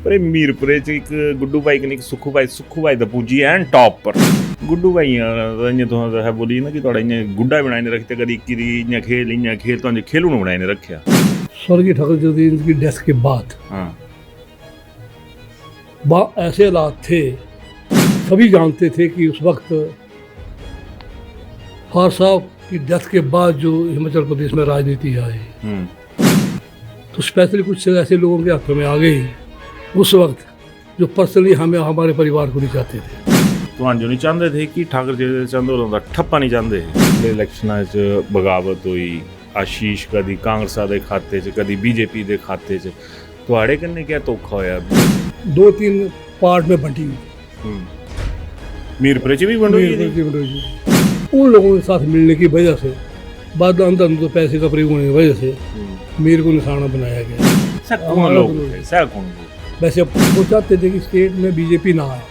पर ये मीरपुरे च एक गुड्डू भाई कन्नै सुक्खू भाई दा पुज्जी एंड टॉप पर गुड्डू भाई इ'यां तुसें है बोली ना कि थोड़ा इ'यां गुड्डा बनाई ने रखते कदी इक्की दी इ'यां खेल तुसें खेलू बनाई ने रखेआ। स्वर्गीय ठाकुर जगदीश की डेथ के बाद हाँ ऐसे हालात थे, सभी जानते थे कि उस वक्त फार साहब की डेथ के बाद जो हिमाचल प्रदेश में राजनीति आई तो स्पेशली कुछ ऐसे लोगों के हाथों में आ गई उस वक्त जो पर्सनली हमें हमारे परिवार को नहीं चाहते थे। तुहानू नहीं चाहते थे कि ठाकुर जगदीश चंद होरां दा ठप्पा नहीं चाहते थे। इलैक्शनां च बगावत हुई, आशीष कदी कांग्रेस दे खाते च कदी बीजेपी दे खाते च, तुहाड़े कन्नै क्या धोखा होया? 2-3 पार्ट में बंटी हुई, मीरपुरे च भी बंटी उन लोगों के साथ मिलने की वजह से बाद अंदर तो पैसे का प्रयोग होने की वजह से मीर को निशाना बनाया गया। वैसे वो चाहते थे कि स्टेट में बीजेपी ना आए।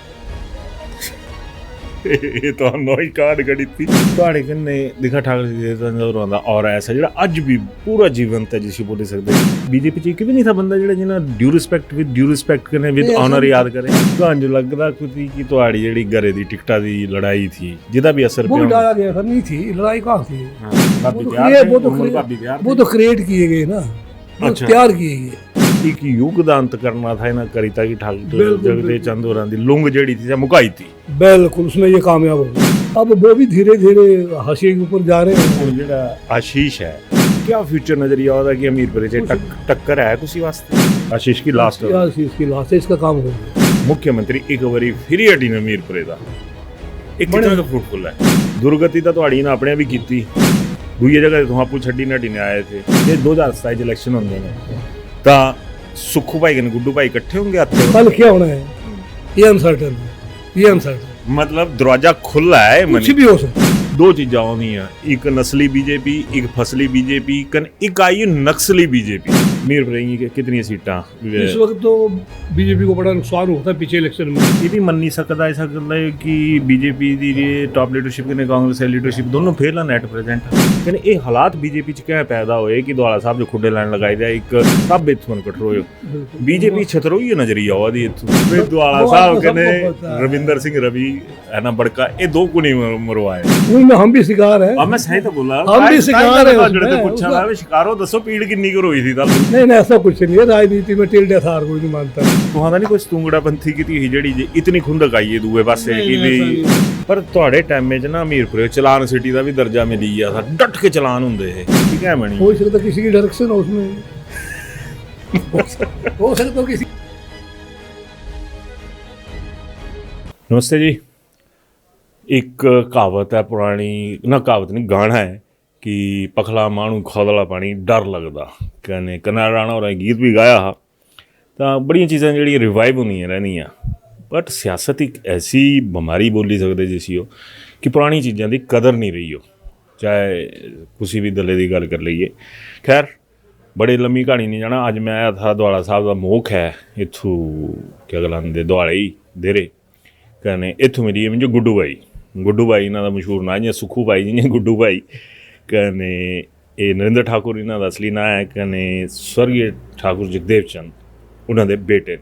ਇਹ ਤੁਹਾਨੂੰ ਹੀ ਕਾਰਡ ਗੜੀ ਸੀ ਤੁਹਾਡੇ ਕੰਨੇ ਦਿਖਾ ठाकुर जगदीश चंद होरां दा और ऐसा ਜਿਹੜਾ ਅੱਜ ਵੀ ਪੂਰਾ ਜੀਵੰਤ ਹੈ ਜਿਸ ਬੋਲ ਸਕਦੇ बीजेपी ਚ ਇੱਕ ਵੀ ਨਹੀਂ था ਬੰਦਾ ਜਿਹੜਾ ਜਿਹਨਾਂ ਡਿਊ ਰਿਸਪੈਕਟ ਕਰਨੇ ਵਿਦ ਆਨਰ ਯਾਦ ਕਰੇ। ਤੁਹਾਨੂੰ ਲੱਗਦਾ ਕੁਝ ਕਿ ਤੁਹਾਡੀ ਜਿਹੜੀ ਘਰੇ ਦੀ ਟਿਕਟਾਂ ਦੀ ਲੜਾਈ थी ਜਿਹਦਾ भी असर वो डाला गया था, नहीं थी लड़ाई कहाँ थी, वो तो क्रिएट किए गए ना, तैयार किए गए। एक युग का अंत करना था ना करी था कि ठाकुर जगदीश चंद होरां दी लुंग जड़ी थी मुकाई थी। बिल्कुल उसमें ये कामयाब हो गया। अब वो भी धीरे धीरे हाशिए के ऊपर जा रहे हैं। जेड़ा आशीष है क्या फ्यूचर नजरिया होता कि मीरपुरे से टक्कर है किसी वास्ते? आशीष की लास्ट है इसका काम हो गया। मुख्यमंत्री एक बारी फिर हटी ने मीरपुरे दा एक कितना का फ्रूटफुल है। दुर्गति तो तुहाड़ी ना अपने भी कीती, दूई जगह तो आपू छड्डी नटी ने आए थे। ये 2027 इलेक्शन होंगे ने तां सुक्खू भाई कने गुड्डू भाई इकट्ठे होंगे आते कल क्या होना है ये अनसर्टन मतलब दरवाजा खुला है। कुछ भी हो सकता है। दो चीज़ां होंदियां, एक नस्ली बीजेपी एक फसली बीजेपी कन एक आई नक्सली बीजेपी। मीरपुरे की कितनी सीटां इस वक्त तो बीजेपी को बड़ा नुकसान होता है पिछले इलेक्शन में। ये भी मन नहीं सकता ऐसा करता है कि बीजेपी दी टॉप लीडरशिप कने कांग्रेस लीडरशिप दोनों फेल हैं एट प्रेजेंट। कने ये हालात बीजेपी च क्या पैदा होए कि द्वाला साहब जो खुडे लाइन लगाई जाए एक सब इत्थों कटरो बीजेपी छतरोई नजरिया आवा दी इत्थों द्वाला साहब कने रविंदर सिंह रवि है ना बड़का ये दो को नहीं मरवाए। हम भी शिकार है। मैं सही तो बोला हम भी शिकार है। पूछा मैं शिकारो दसो पीड़ कितनी कर हुई थी तब? नहीं ऐसा कुछ नहीं है, राजनीति में टिल्डे थार कोई नहीं मानता। तुहां नहीं कोई स्तूंगड़ा पंथी की जेड़ी इतनी खुंदक आई है दूए पासे की भी पर तुहाडे टाइम में ना मीरपुरे चलान सिटी का भी दर्जा मिली गया था, डट के चलान हुंदे है ठीक है बनी हो सकता किसी की डायरेक्शन हो उसमें हो सकता किसी। नमस्ते जी। एक कहावत है पुरानी ना कहावत नहीं गाना है कि पखला मानू खोदला पानी डर लगता कहने कन्ना राणा और गीत भी गाया हा तो बड़िया चीज़ां जी रिवाइव होंदियां रहनियां। बट सियासत एक ऐसी बीमारी बोली सकते जिसी हो कि पुरानी चीज़ों की कदर नहीं रही हो, चाहे किसी भी दले की गल कर लीए। खैर बड़ी लम्मी कहानी नहीं जाना। अज मैं आया था द्वाला साहब का मोख है इत्थू क्या गलांदे द्वाले ही देरे कहने इत्थू मेरी है मुझे गुड्डू भाई इन्हों का मशहूर ना जियां सुक्खू भाई जियां गुड्डू भाई कहने ये नरेंद्र ठाकुर इन्हों का असली ना है कहने स्वर्गीय ठाकुर जगदेव चंद उन्होंने बेटे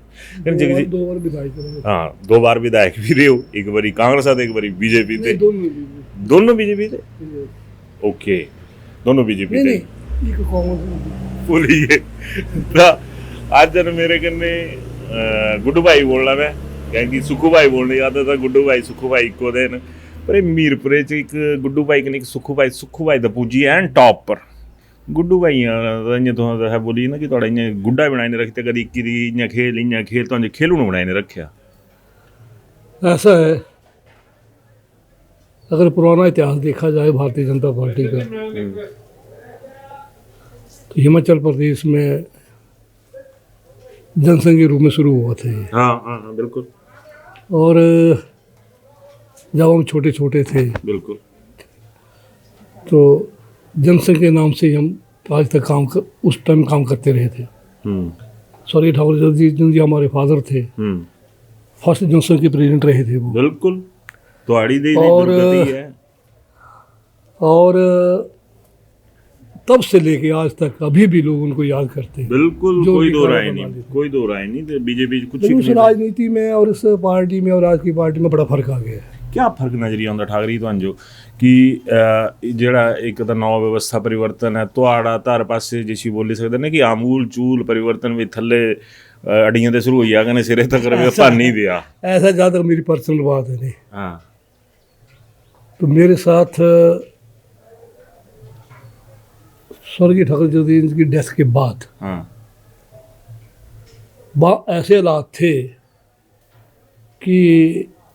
हाँ 2 बार विधायक भी रहे हो, एक बारी कांग्रेस एक बारी बीजेपी थे। दोनों बीजेपी थे ओके दोनों बीजेपी थे भूलिए आज मेरे कन्ने गुड्डू भाई बोलना मैं क्योंकि सुक्खू भाई बोलने आता था गुड्डू भाई सुक्खू भाई इको दिन पर मीरपुरे च एक गुड्डू भाई कन्नै सुक्खू भाई दा पुज्जी एंड टॉप पर गुड्डू भाई इ'यां तुसें है बोली ना कि थोड़ा इ'यां गुड्डा बनाई ने रखते कदी इक्की दी इ'यां खेल तुसें खेलू बनाई ने रखेआ। ऐसा है अगर पुराना इतिहास देखा जाए भारतीय जनता पार्टी का तो हिमाचल प्रदेश में जनसंघ के रूप में शुरू हुआ था। हाँ बिल्कुल। और जब हम छोटे थे बिल्कुल तो जनसंघ के नाम से हम आज तक उस टाइम काम करते रहे थे। स्वर्गीय ठाकुर जगदीश जी हमारे फादर थे, फर्स्ट जनसंघ के प्रेसिडेंट रहे थे वो। बिल्कुल तो और तब से लेके आज तक अभी भी लोग उनको याद करते हैं। बिल्कुल, जो कोई भी दो खाना राय बना नहीं, लेते। कोई दो राय नहीं। तो बीजेपी कुछ लेकिन उस नहीं। राजनीति में और इस पार्टी में और आज की पार्टी में बड़ा फर्क आ गया है। क्या फर्क नजरी आਉਂਦਾ ਠਾਕਰੀ ਤੁਹਾਨੂੰ ਜੋ ਕਿ ਜਿਹੜਾ ਇੱਕ ਤਾਂ ਨੌ ਵਿਵਸਥਾ ਪਰਿਵਰਤਨ ਹੈ ਤੁਹਾਡਾ ਧਰ ਪਾਸੇ ਜਿਸੀ ਬੋਲੀ ਸਕਦੇ ਨੇ ਕਿ ਆਮੂਲ ਚੂਲ ਪਰਿਵਰਤਨ ਵੀ ਥੱਲੇ ਅੜੀਆਂ ਤੇ ਸ਼ੁਰੂ ਹੋਈ ਆ ਕਹਿੰਦੇ ਸਿਰੇ ਤੱਕ ਰਵੇ ਭਾਨੀ ਦਿਆ। ऐसा ज़्यादा मेरी पर्सनल बात है नहीं। हाँ तो मेरे साथ स्वर्गीय ठाकुर जगदीश की डेथ के बाद हाँ ऐसे हालात थे कि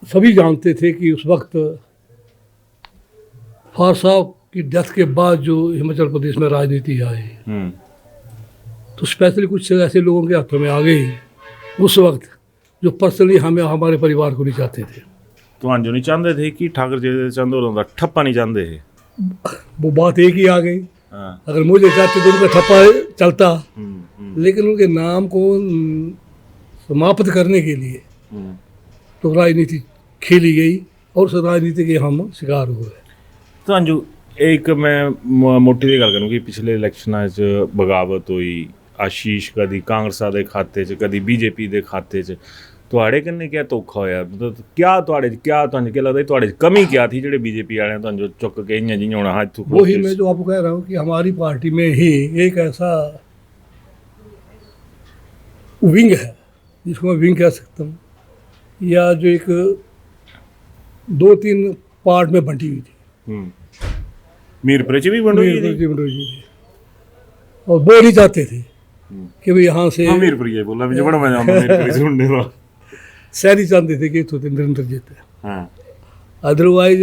सभी जानते थे कि उस वक्त फार साहब की डेथ के बाद जो हिमाचल प्रदेश में राजनीति आई तो स्पेशली कुछ ऐसे लोगों के हाथों में आ गई उस वक्त जो पर्सनली हमें हमारे परिवार को नहीं चाहते थे। ਤੁਹਾਨੂੰ ਜੋ नहीं चाहते थे कि ठाकुर जी चंद होरों का ठप्पा नहीं चाहते थे। वो बात एक ही आ गई। हाँ अगर मुझे चाहते तो उनका ठप्पा चलता, लेकिन उनके नाम को समाप्त करने के लिए तो राजनीति खेली गई और उस राजनीति के हम शिकार हुए। ਤੁਹਾਨੂੰ ਜੋ ਇੱਕ ਮੈਂ ਮੋਟੀ ਦੀ ਗੱਲ ਕਰੂੰ ਕਿ ਪਿਛਲੇ ਇਲੈਕਸ਼ਨਾਂ 'ਚ ਬਗਾਵਤ ਹੋਈ, ਆਸ਼ੀਸ਼ ਕਦੀ ਕਾਂਗਰਸਾਂ ਦੇ ਖਾਤੇ 'ਚ ਕਦੀ ਬੀਜੇਪੀ ਦੇ ਖਾਤੇ 'ਚ, ਤੁਹਾਡੇ ਕਿੰਨੇ ਕਿਆ ਧੋਖਾ ਹੋਇਆ? ਮਤਲਬ ਕਿਆ ਤੁਹਾਡੇ 'ਚ ਕਿਆ ਤੁਹਾਨੂੰ ਕੀ ਲੱਗਦਾ ਤੁਹਾਡੇ 'ਚ ਕਮੀ ਕਿਆ ਥी ਜਿਹੜੇ ਬੀजेपी वाले ਤੁਹਾਨੂੰ जो चुक के इं जी होना हाथ वही मैं जो आपको कह रहा हूँ कि हमारी पार्टी में ही एक ऐसा विंग है जिसको मैं विंग कह सकता हूँ, या जो एक 2-3 पार्ट में बंटी हुई थी। मीरपुर 'ਚ भी बंटो मीरपुर जी बंटी हुई थी और वो नहीं चाहते थे कि भाई यहाँ से मीरपुर ये बोला मुझे बड़ा मजा आता मीरपुर सुनने का। शहरी चाहते थे कि तो निरंतर जीते। हाँ अदरवाइज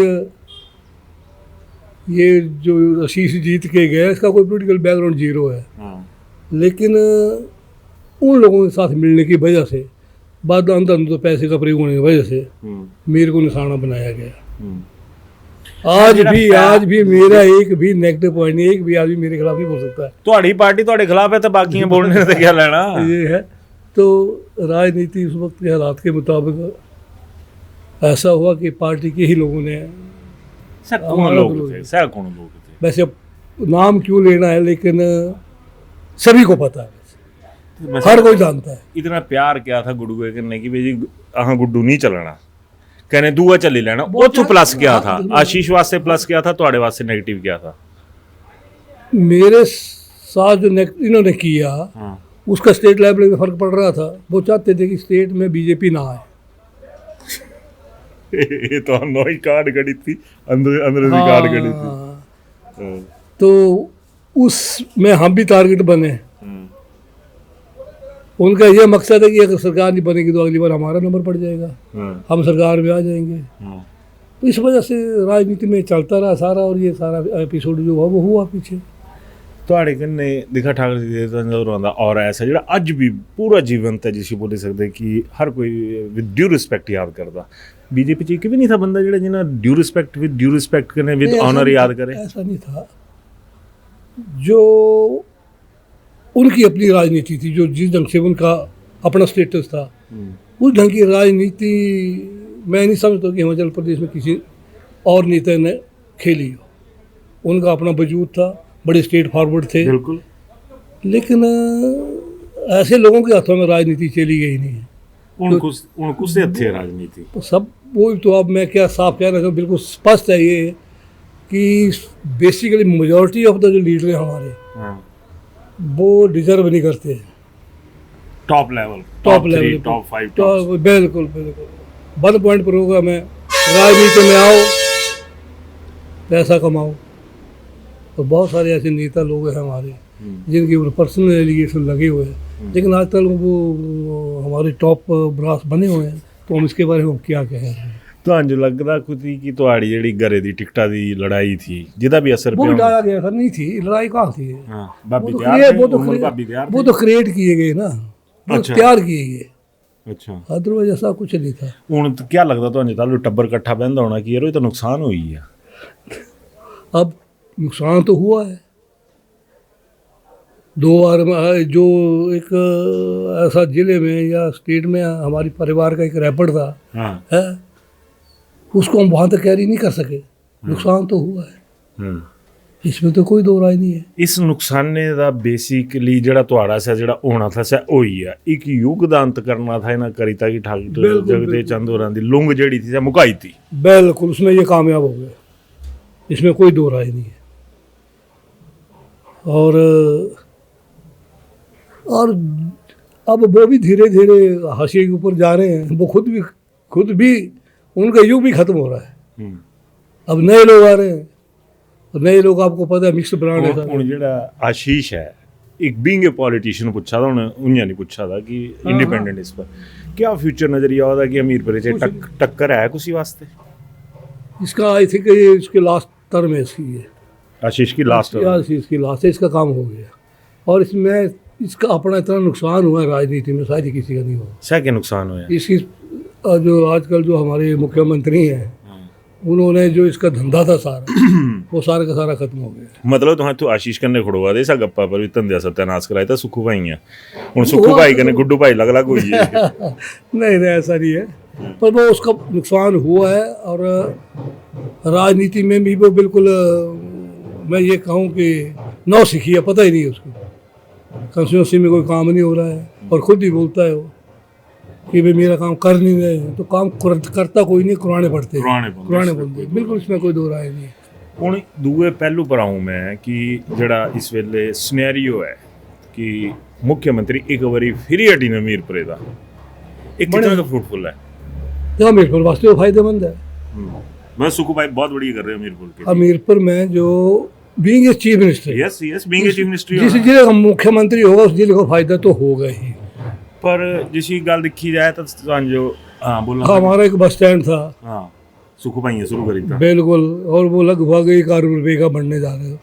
ये जो आशीष जीत के गए इसका कोई पॉलिटिकल बैकग्राउंड जीरो है, हाँ लेकिन उन लोगों के साथ मिलने की वजह से बाद अंदर तो पैसे का प्रयोग होने की वजह से मेरे को निशाना बनाया गया। आज भी मेरा एक भी नेगेटिव पॉइंट नहीं, एक भी आदमी मेरे खिलाफ नहीं बोल सकता है। ਤੁਹਾਡੀ ਪਾਰਟੀ ਤੁਹਾਡੇ ਖਿਲਾਫ ਹੈ ਤਾਂ ਬਾਕੀਆਂ ਬੋਲਣੇ ਤੇ ਕੀ ਲੈਣਾ। ये है तो राजनीति उस वक्त के हालात के मुताबिक ऐसा हुआ कि पार्टी के ही लोगों ने, सैकड़ों लोग थे। वैसे अब नाम क्यों लेना है लेकिन सभी को पता है, हर कोई जानता है। इतना प्यार क्या था गुड्डू के करने की, जी हाँ गुड्डू नहीं चलना कहने दूआ चली लेना, उतो प्लस क्या था? आशीष वास्ते प्लस क्या था, ਤੁਹਾਡੇ वास्ते नेगेटिव क्या था? मेरे साथ जो इन्होंने किया उसका स्टेट लेवल में फर्क पड़ रहा था। वो चाहते थे कि स्टेट में बीजेपी ना आए। ये तो नई कार्ड गड़ी थी, अंदर से कार्ड गड़ी थी। तो उसमें हम भी टारगेट बने। उनका यह मकसद है कि अगर सरकार नहीं बनेगी तो अगली बार हमारा नंबर पड़ जाएगा, हम सरकार में आ जाएंगे। तो इस वजह से राजनीति में चलता रहा सारा, और ये सारा एपिसोड जो हुआ वो हुआ पीछे। ਤੁਹਾਡੇ ਕਿੰਨੇ ਦਿਖਾ ਠਾਕਰ ਜੀ ਦੇ ਤੰਜੌਰ ਆਉਂਦਾ ਔਰ ਐਸਾ ਜਿਹੜਾ ਅੱਜ ਵੀ ਪੂਰਾ ਜੀਵੰਤ ਹੈ ਜਿਸ ਬੋਲ ਸਕਦੇ ਕਿ ਹਰ ਕੋਈ ਵਿਦ ਡਿਊ ਰਿਸਪੈਕਟ ਯਾਦ ਕਰਦਾ। बीजेपी ਚ ਇੱਕ ਵੀ ਨਹੀਂ ਥਾ ਬੰਦਾ ਜਿਹੜਾ ਜਿਹਨਾਂ ਡਿਊ ਰਿਸਪੈਕਟ ਕਰਨੇ ਵਿਦ ऑनर याद करे। ऐसा नहीं था, जो उनकी अपनी राजनीति थी, जो जिस ढंग से उनका अपना स्टेटस था उस ढंग की राजनीति मैं नहीं समझता कि हिमाचल प्रदेश में किसी और नेता ने खेली हो। उनका अपना वजूद था, बड़े स्टेट फॉरवर्ड थे बिल्कुल, लेकिन ऐसे लोगों के हाथों में राजनीति चली गई नहीं है। उनको से अच्छी राजनीति तो सब वो तो अब मैं क्या साफ कहना चाहूँ, बिल्कुल स्पष्ट है ये कि बेसिकली मेजॉरिटी ऑफ द जो लीडर हैं हमारे वो डिजर्व नहीं करते। टॉप लेवल टॉप 5 बिल्कुल 1 पॉइंट पर होगा, मैं राजनीति में आओ पैसा कमाओ। तो बहुत सारे ऐसे नेता लोग हैं हमारे जिनके ऊपर पर्सनल एलिगेशन लगे हुए हैं, लेकिन आज तक वो हमारे टॉप ब्रास बने हुए हैं, तो हम इसके बारे में हम क्या कहें। ਤੁਹਾਨੂੰ ਲੱਗਦਾ खुदी कि ਤੁਹਾਡੀ ਜਿਹੜੀ ਘਰੇ ਦੀ ਟਿਕਟਾਂ ਦੀ ਲੜਾਈ थी ਜਿਹਦਾ ਵੀ ਅਸਰ वो भी डाला गया था, नहीं थी लड़ाई कहाँ थी। हाँ भाभी तैयार वो तो क्रिएट किए गए ना, वो तैयार किए गए। अच्छा, अदरवाइज ऐसा कुछ नहीं था। ਹੁਣ ਕੀ ਲੱਗਦਾ ਤੁਹਾਨੂੰ ਤੁਹਾਨੂੰ ਟੱਬਰ ਇਕੱਠਾ ਬਹਿੰਦਾ ਹੋਣਾ ਕਿ ਯਾਰ ਇਹ ਤਾਂ ਨੁਕਸਾਨ ਹੋਈ ਆ। अब नुकसान तो हुआ है 2 बार में। जो एक ऐसा ज़िले में या स्टेट में हमारी परिवार का एक रैपर था है, उसको हम वहाँ तक कैरी नहीं कर सके। नुकसान तो हुआ है। इसमें तो कोई दो राय नहीं है। ਇਸ ਨੁਕਸਾਨੇ ਦਾ ਬੇਸਿਕਲੀ ਜਿਹੜਾ ਤੁਹਾਡਾ ਸੀ ਜਿਹੜਾ ਹੋਣਾ ਥਾ ਸੇ ਉਹੀ ਆ ਇੱਕ ਯੁੱਗ ਦਾ ਅੰਤ ਕਰਨਾ ਥਾ ਇਹਨਾਂ ਕਰੀਤਾ ਕਿ ਠਾਕੁਰ बिल्कुल, ਜਗਦੇ ਚੰਦ ਹੋਰਾਂ ਦੀ ਲੁੰਗ ਜਿਹੜੀ ਸੀ ਮੁਕਾਈ ਤੀ बिल्कुल उसमें ये कामयाब हो गया, इसमें कोई दो राय नहीं है। और अब वो भी धीरे धीरे हाशिए के ऊपर जा रहे हैं, वो खुद भी उनका युग भी खत्म हो रहा है। अब नए लोग आ रहे हैं, और नए लोग आपको पता है मिक्स ब्रांड है ਹੁਣ ਜਿਹੜਾ ਆਸ਼ੀਸ਼ ਹੈ ਇੱਕ ਬੀइंग ए पॉलिटिशियन ਪੁੱਛਾ ਦਾ ਹੁਣ ਉਨ੍ਹਾਂ ਨਹੀਂ ਪੁੱਛਾ ਦਾ ਕਿ ਇੰਡੀਪੈਂਡੈਂਟ ਇਸ ਪਰ क्या फ्यूचर नजरिया ਉਹਦਾ ਕਿ ਅਮੀਰਪੁਰ ਚ ਟੱਕਰ ਹੈ ਕੁਸੀ ਵਾਸਤੇ इसका आई थिंक ये इसके लास्ट टर्म है इसकी, ये आशीष की लास्ट इसकी लास्ट है, इसका काम हो गया। और इसमें इसका अपना इतना नुकसान हुआ है राजनीति में, शायद ही किसी का नहीं हुआ। क्या क्या नुकसान हुआ इसकी जो आजकल जो हमारे मुख्यमंत्री हैं उन्होंने जो इसका धंधा था सारा वो सारा का सारा खत्म हो गया। मतलब तुहां तो आशीष कन्ने खड़ोवा दे सा गप्पा पर भी धंधे सत्यानाश कराया था सुखू भाई है हुन सुखू भाई कन्ने गुड्डू भाई अलग अलग हुई है नहीं ऐसा नहीं है, पर वो उसका नुकसान हुआ है। और राजनीति में भी वो बिल्कुल मैं ये कहूँ कि नौ सीखी है, पता ही नहीं है उसको, कंस्टिट्यूंसी में कोई काम नहीं हो रहा है और खुद ही बोलता है वो कि भाई मेरा काम कर नहीं रहे हैं, तो काम करता कोई नहीं, कुराने पढ़ते कुराने बोलते, बिल्कुल इसमें कोई दो राय नहीं है। ਹੁਣ ਦੂਏ ਪਹਿਲੂ ਪਰ ਆऊँ मैं कि ਜਿਹੜਾ ਇਸ ਵੇਲੇ ਸਿਨੈਰੀਓ ਹੈ ਕਿ ਮੁੱਖ ਮੰਤਰੀ ਇੱਕ ਵਾਰੀ ਫਿਰ ਹਟੀ ਨੇ ਅਮੀਰਪੁਰੇ ਦਾ ਇੱਕ ਕਿੰਨਾ ਦਾ ਫਰੂਟਫੁਲ ਹੈ जो अमीरपुर वास्ते वो फायदेमंद है। मैं सुखू भाई बहुत बढ़िया कर रहे हैं अमीरपुर के अमीरपुर में जो being a chief minister, yes yes being a chief minister जिस जिले का मुख्यमंत्री होगा उस जिले को फायदा तो होगा ही। पर जिसी गल देखी जाए तो जो हाँ बोलना हमारा एक बस स्टैंड था, हाँ सुखू भाई शुरू करी था बिल्कुल, और वो लगभग 1 अरब रुपए का बनने जा रहे हो।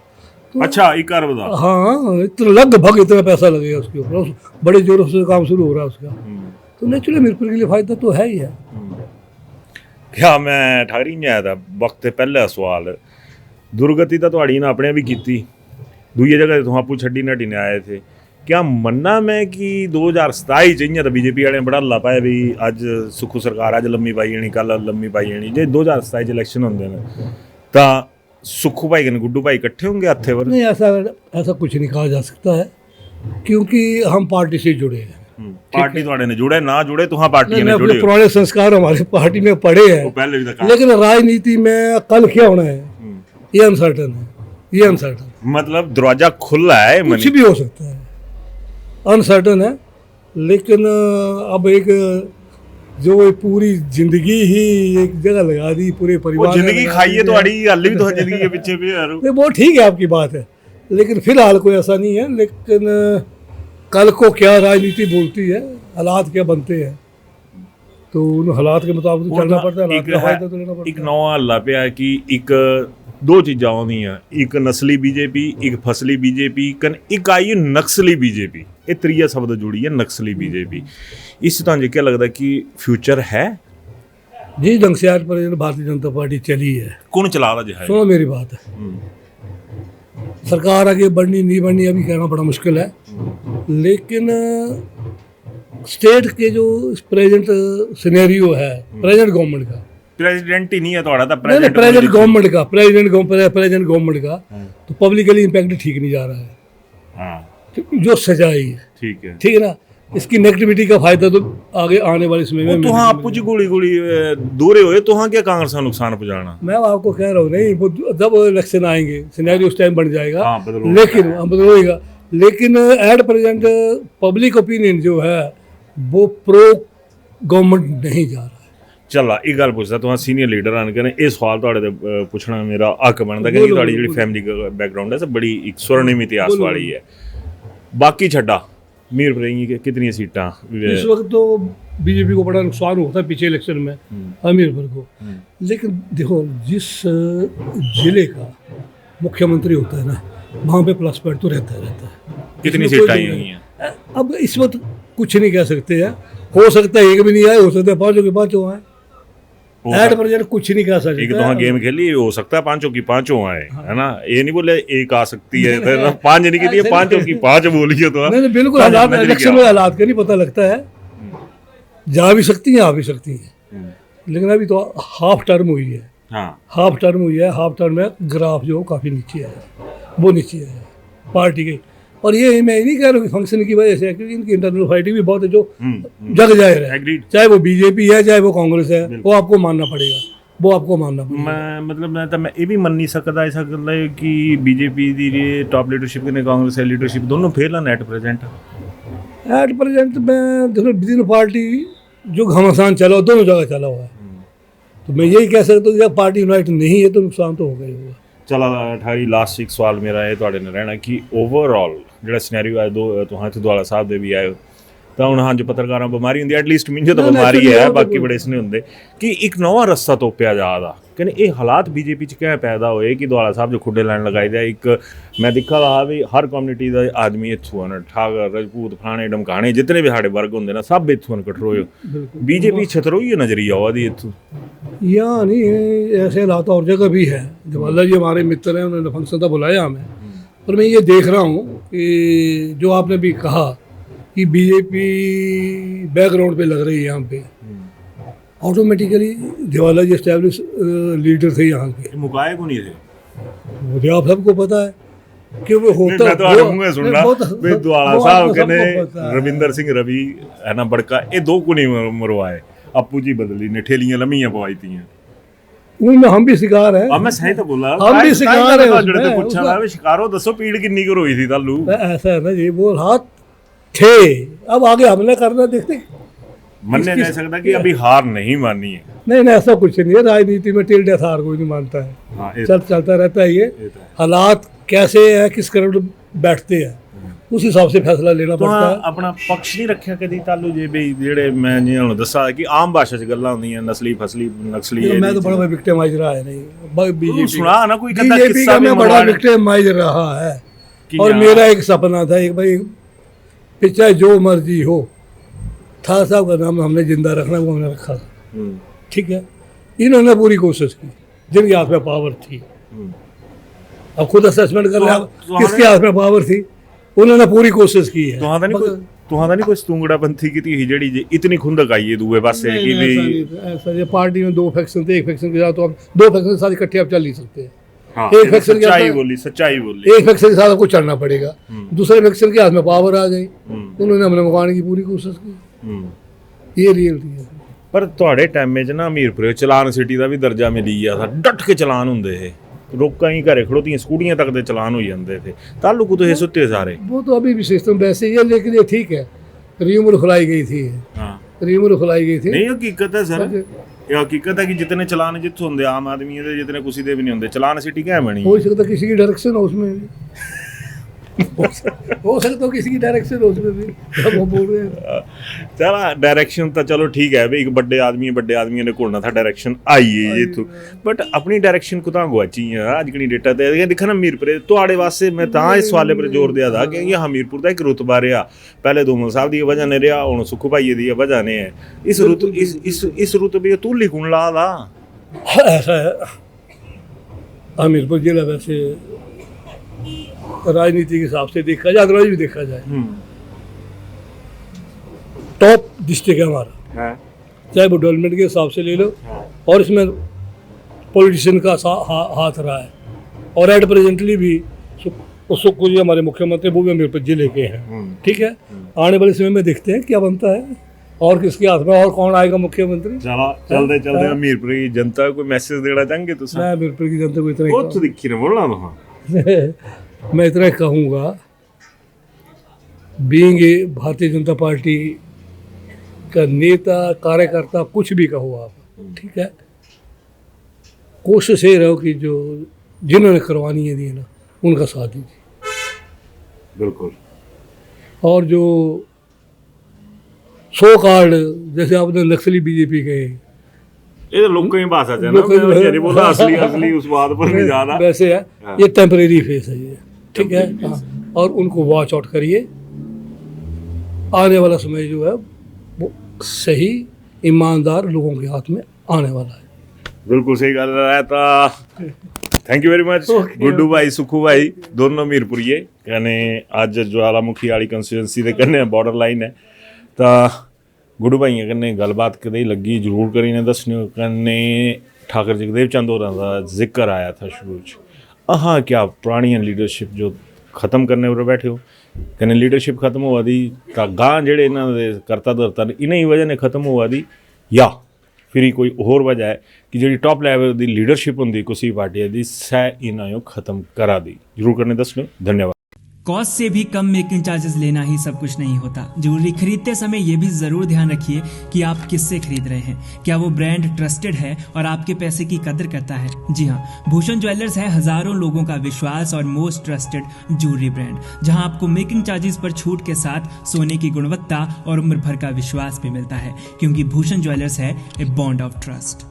तो अच्छा 1 अरब का, हाँ इतना लगभग इतना पैसा लगेगा उसके ऊपर, बड़े जोरों से काम शुरू हो रहा है उसका, तो नेचुरली अमीरपुर के लिए फायदा तो है ही है। क्या मैं ठाकरी नहीं आया था वक्त ते पहला सवाल दुर्गति तो ਤੁਹਾਡੀ ना अपने भी की दूई जगह तो आपू छड्डी नटी ने आए थे, क्या मन्ना मैं कि 2027 च इ'यां तो बीजेपी वाले बड़ा हल्ला पाया भी अज सुखू सरकार अज लम्मी पाई जानी कल लम्मी पाई जानी, जे 2027 इलेक्शन होंगे ने तो सुखू भाई कन्नै गुड्डू भाई इकट्ठे होंगे हत्थे पर? नहीं ऐसा कुछ नहीं कहा जा सकता है, क्योंकि हम पार्टी से जुड़े हैं। पार्टी थोड़े ने जुड़े ना जुड़े तो हाँ पार्टी ने जुड़े, पुराने संस्कार हमारी पार्टी में पड़े हैं पहले भी था। लेकिन राजनीति में कल क्या होना है ये अनसर्टन है, ये अनसर्टन मतलब दरवाजा खुला है, कुछ भी हो सकता है, अनसर्टन है। लेकिन अब एक जो पूरी जिंदगी ही एक जगह लगा दी, पूरे परिवार जिंदगी खाइए तो अड़ी हल भी तो जिंदगी के पीछे भी यार वो ठीक है आपकी बात है, लेकिन फिलहाल कोई ऐसा नहीं है। लेकिन कल को क्या राजनीति बोलती है, हालात क्या बनते हैं, तो उन हालात के मुताबिक तो चलना पड़ता है, हालात का फायदा तो लेना पड़ता है। एक नवा हल्ला पिया कि एक दो चीज़ां आउंदियां, एक नस्ली बीजेपी एक फसली बीजेपी कन एक आई नक्सली बीजेपी, ये त्रीया शब्द जुड़ी है नक्सली बीजेपी। इस तरह क्या लगता है कि फ्यूचर है जिस ढंग से आज पर भारतीय जनता पार्टी चली है, कौन चला रहा है? सुनो मेरी बात है, सरकार आगे बढ़नी नहीं बढ़नी अभी कहना बड़ा मुश्किल है, लेकिन स्टेट के जो प्रेजेंट सिनेरियो है प्रेजेंट गवर्नमेंट का, प्रेसिडेंट ही नहीं है थोड़ा था प्रेजेंट गवर्नमेंट का प्रेजेंट गवर्नमेंट का तो पब्लिकली इम्पैक्ट ठीक नहीं जा रहा है। हाँ जो सजाई है ठीक है, ठीक है ना, इसकी नेगेटिविटी का फायदा तो आगे आने वाले समय में तो हाँ आपू जी गोली गोली दूरे हुए तो हाँ क्या कांग्रेस का नुकसान पहुंचाना? मैं आपको कह रहा हूँ नहीं, वो जब इलेक्शन आएंगे सिनेरियो उस टाइम बन जाएगा, हाँ, लेकिन बदलेगा, लेकिन एट प्रेजेंट पब्लिक ओपिनियन जो है वो प्रो गवर्नमेंट नहीं जा रहा है। चला एक गल पूछता तुम सीनियर लीडर आन कने ये सवाल तुहाडे ते पुछना मेरा हक बनता कि तुहाडी जेहड़ी फैमिली बैकग्राउंड है सब बड़ी एक स्वर्णिम इतिहास वाली है। बाकी छड्डा मीरपुर की कितनी सीटां इस वक्त तो बीजेपी को बड़ा नुकसान होता है पिछले इलेक्शन में मीरपुर को, लेकिन देखो जिस जिले का मुख्यमंत्री होता है ना वहाँ पे प्लस पॉइंट तो रहता है। कितनी सीटां आई हुई हैं? अब इस वक्त कुछ नहीं कह सकते हैं, हो सकता है एक भी नहीं आए, हो सकता है पाँचों के पाँचों आए, एट प्रेजेंट कुछ नहीं कह सकते। एक तो हाँ गेम खेली हो सकता है पांचों की पांचों आए, है ना, ये नहीं बोले एक आ सकती है, पांच नहीं की पांचों की पांच बोलिए तो नहीं बिल्कुल हालात इलेक्शन में हालात का नहीं पता लगता है, जा भी सकती हैं आ भी सकती हैं, लेकिन अभी तो हाफ टर्म हुई है, हाफ टर्म हुई है, हाफ टर्म में ग्राफ जो काफी नीचे है। वो नीचे है पार्टी के। और ये मैं नहीं कह रहा हूँ कि फंक्शन की वजह से है, क्योंकि इनकी इंटरनल फाइटिंग भी बहुत है जो जग जाहिर है, Agreed. चाहे वो बीजेपी है चाहे वो कांग्रेस है, वो आपको मानना पड़ेगा, वो आपको मानना पड़ेगा। मैं मतलब मैं ये भी मन नहीं सकता ऐसा गल है कि बीजेपी दी टॉप लीडरशिप ने कांग्रेस है लीडरशिप दोनों फेल हैं एट प्रेजेंट। एट प्रेजेंट में देखो विद इन पार्टी जो घमासान चला हुआ दोनों जगह चला हुआ है, तो मैं यही कह सकता हूँ जब पार्टी यूनाइट नहीं है तो नुकसान तो होगा ही होगा। चला अठारी लास्ट एक सवाल मेरा ये ਤੁਹਾਡੇ ਨਾਲ ਰਹਿਣਾ ਕਿ ਓਵਰਆਲ ਜਿਹੜਾ ਸਿਨੈਰੀਓ ਹੈ ਦੋ ਤੁਹਾਂ ਤੇ ਦੁਆਲਾ ਸਾਹਿਬ ਦੇ ਵੀ ਆਏ ਹੋ ਤਾਂ ਹੁਣ ਹਾਂ ਜੋ ਪੱਤਰਕਾਰਾਂ ਬਿਮਾਰੀ ਹੁੰਦੀ ਐਟਲੀਸਟ ਮੈਨੂੰ ਤਾਂ ਬਿਮਾਰੀ ਹੈ ਬਾਕੀ ਬੜੇ ਇਸਨੇ ਹੁੰਦੇ ਕਿ ਇੱਕ ਨਵਾਂ ਰਸਤਾ ਤੋਪਿਆ ਜਾਦਾ ਕਹਿੰਦੇ ਇਹ ਹਾਲਾਤ ਬੀਜੇਪੀ ਚ ਕਿਵੇਂ ਪੈਦਾ ਹੋਏ ਕਿ ਦੁਆਲਾ ਸਾਹਿਬ ਜੋ ਖੁੱਡੇ ਲੈਣ ਲਗਾਈ ਦਾ ਇੱਕ ਮੈਂ ਦੇਖਾ ਰਹਾ ਵੀ ਹਰ ਕਮਿਊਨਿਟੀ ਦਾ ਆਦਮੀ ਇੱਥੋਂ ਹਨ ਠਾਗਰ ਰਜਪੂਤ ਫਲਾਣੇ ਡਮਕਾਣੇ ਜਿਤਨੇ ਵੀ ਸਾਡੇ ਵਰਗ ਹੁੰਦੇ ਨਾ ਸਭ ਇੱਥੋਂ ਕਟਰੋਏ बीजेपी छतरोई नजरिया हुआ दी इतू यहाँ नहीं है, ऐसे हालात और जगह भी है। जवाहरलाल जी हमारे मित्र हैं, उन्होंने फंक्शन था बुलाया हमें, पर मैं ये देख रहा हूँ कि जो आपने भी कहा कि बीजेपी बैकग्राउंड पे लग रही है यहाँ पे, automatically Jawaharlal ji establish leader थे यहाँ के, मुकाए को नहीं थे मुझे आप सबको पता है कि वो होता मैं तो मुंह में सुन रहा वे दुआला साहब कहने रविंदर सिंह रवि है ना बड़का ये दो को नहीं मरवाए अपू जी बदली ने ठेलियां लम्मियां पवाई थी उनमें हम भी शिकार है। मैं सही तो बोला हम भी शिकार है जड़े तो पूछा था वे शिकारो दसो पीड़ कितनी कर हुई थी तालू ऐसा है ना जी, वो हाथ थे, अब आगे हमले करना देखते मनने नहीं सकता कि अभी हार नहीं मानी है। नहीं ऐसा कुछ नहीं है, राजनीति में टिल्डे हार कोई नहीं मानता है, चलता रहता है ये हालात कैसे है किस करवट बैठते हैं उस हिसाब से फैसला लेना पड़ता है। अपना पक्ष नहीं रखा कदी तालू जे भी जेड़े मैं जिन्होंने दसा कि आम भाषा च गल्लां होंदियां नस्ली फसली नक्सली मैं तो बड़ा विक्टिमाइज रहा है नहीं बीजेपी सुना ना कोई कहता किस्सा में बड़ा विक्टिमाइज रहा है और मेरा एक सपना था एक भाई चाहे जो मर्जी हो था साहब का नाम हमने जिंदा रखना वो हमने रखा था, ठीक है। इन्होंने पूरी कोशिश की जिनके हाथ में पावर थी, अब खुद असेसमेंट कर रहे किसके हाथ में पावर थी, उन्होंने पूरी कोशिश की है। तुहां नहीं कोई स्तूंगड़ापंथी की थी जेड़ी जे इतनी खुंदक आई है दूसरे पासे कि भी ऐसा ये पार्टी में दो फैक्शन थे, एक फैक्शन के साथ तो अब दो फैक्शन साथ इकट्ठे आप चल नहीं सकते। हाँ, एक फैक्शन सच्चाई बोली एक फैक्शन के साथ आपको चलना पड़ेगा, दूसरे फैक्शन के हाथ में पावर आ गई, उन्होंने हमने मुकाने की पूरी कोशिश की, ये रियलिटी है। पर ਤੁਹਾਡੇ ਟਾਈਮ 'ਚ ਨਾ ਅਮੀਰਪੁਰੇ ਚਲਾਨ ਸਿਟੀ ਦਾ ਵੀ ਦਰਜਾ ਮਿਲੀ ਆ ਸਾ ਡਟ ਕੇ ਚਲਾਨ ਹੁੰਦੇ ਇਹ ਲੋਕਾਂ ਹੀ ਘਰੇ ਖੜੋਤੀਆਂ ਸਕੂਟੀਆਂ ਤੱਕ ਦੇ ਚਲਾਨ ਹੋ ਜਾਂਦੇ थे ताल्लुक तो ये सुत्ते सारे वो तो अभी भी सिस्टम वैसे ही है, लेकिन ये ठीक है रीउम्र खुलाई गई थी, रीउम्र खुलाई गई थी। नहीं हकीकत है सर, ये हकीकत है कि जितने चलान जितने होंगे आम आदमी के जितने किसी दे भी नहीं होंगे चलान सिटी क्या बनी हो सकता किसी की डायरेक्शन हो उसमें हो सकता किसी की डायरेक्शन हो उसमें भी वो बोल रहे हैं चला डायरेक्शन तो चलो ठीक है भाई एक बड़े आदमी ने घोड़ना था डायरेक्शन आई है ये तो बट अपनी डायरेक्शन को तो गुआची है अजकनी डेटा ते दिखा ना हमीरपुर थोड़े वास्ते मैं तो इस सवाले पर जोर दिया था कि ये हमीरपुर का एक रुतबा रहा पहले दोमल साहब की वजह ने रहा हूँ सुखू भाई की वजह ने है इस रुतबे तू लिखुन ला दा ऐसा है हमीरपुर जिला वैसे राजनीति के हिसाब से देखा जाए अदरवाइज भी देखा जाए टॉप डिस्ट्रिक्ट है हमारा, चाहे वो डेवलपमेंट के हिसाब से ले लो और इसमें पॉलिटिशियन का हाथ रहा है और एट प्रेजेंटली भी उसको जो हमारे मुख्यमंत्री वो भी हमीरपुर जिले के हैं, ठीक है। आने वाले समय में देखते हैं क्या बनता है और किसके हाथ में और कौन आएगा मुख्यमंत्री। चलते हमीरपुर की जनता को मैसेज देना चाहेंगे तो मैं हमीरपुर की जनता को इतना दिखी ना बोलना मैं इतना कहूँगा being a Bharatiya Janata party का नेता कार्यकर्ता कुछ भी कहो आप, ठीक है, कोशिश ये रहो कि जो जिन्होंने करवानी है दी ना उनका साथ दीजिए बिल्कुल। और जो सो कार्ड जैसे आपने नक्सली बीजेपी कहे ये लोगों की भाषा है ना ये बोला असली उस बात पर नहीं जाना वैसे है ये टेम्परेरी फेस है ये, ठीक है। और उनको वॉच आउट करिए, आने वाला समय जो है वो सही ईमानदार लोगों के हाथ में आने वाला है। बिल्कुल सही गल रहा था। Thank you very much Guddu भाई सुखू भाई दोनों मीरपुरीए कने अज ज्वालामुखी वाली कंस्टिट्यूएंसी के कन्ने बॉर्डर लाइन है तो गुड्डू भाई कन्ने गलबात कदे लगी जरूर करी ने दसने कन्ने ठाकर जगदेव चंद होरां दा जिक्र आया था शुरू च हाँ क्या पुरानी लीडरशिप जो खत्म करने पर बैठे हो कने लीडरशिप खत्म हुआ दी ਤਾਂ ਗਾਂ ਜਿਹੜੇ ਇਹਨਾਂ ਦੇ ਕਰਤਾ ਧਰਤਾ ਨੇ ਇਨਾਂ ਹੀ ਵਜ੍ਹਾ ਨੇ ਖਤਮ हुआ दी या फिर कोई होर वजह है कि जी टॉप लैवल की लीडरशिप होंगी किसी पार्टी की सह इन्हों खत्म करा दी जरूर करने दसने धन्यवाद। कॉस्ट से भी कम मेकिंग चार्जेस लेना ही सब कुछ नहीं होता। ज्वेलरी खरीदते समय ये भी जरूर ध्यान रखिए कि आप किससे खरीद रहे हैं, क्या वो ब्रांड ट्रस्टेड है और आपके पैसे की कदर करता है। जी हाँ, भूषण ज्वेलर्स है हजारों लोगों का विश्वास और मोस्ट ट्रस्टेड ज्वेलरी ब्रांड, जहां आपको मेकिंग चार्जेस पर छूट के साथ सोने की गुणवत्ता और उम्र भर का विश्वास भी मिलता है, क्योंकि भूषण ज्वेलर्स है ए बॉन्ड ऑफ ट्रस्ट।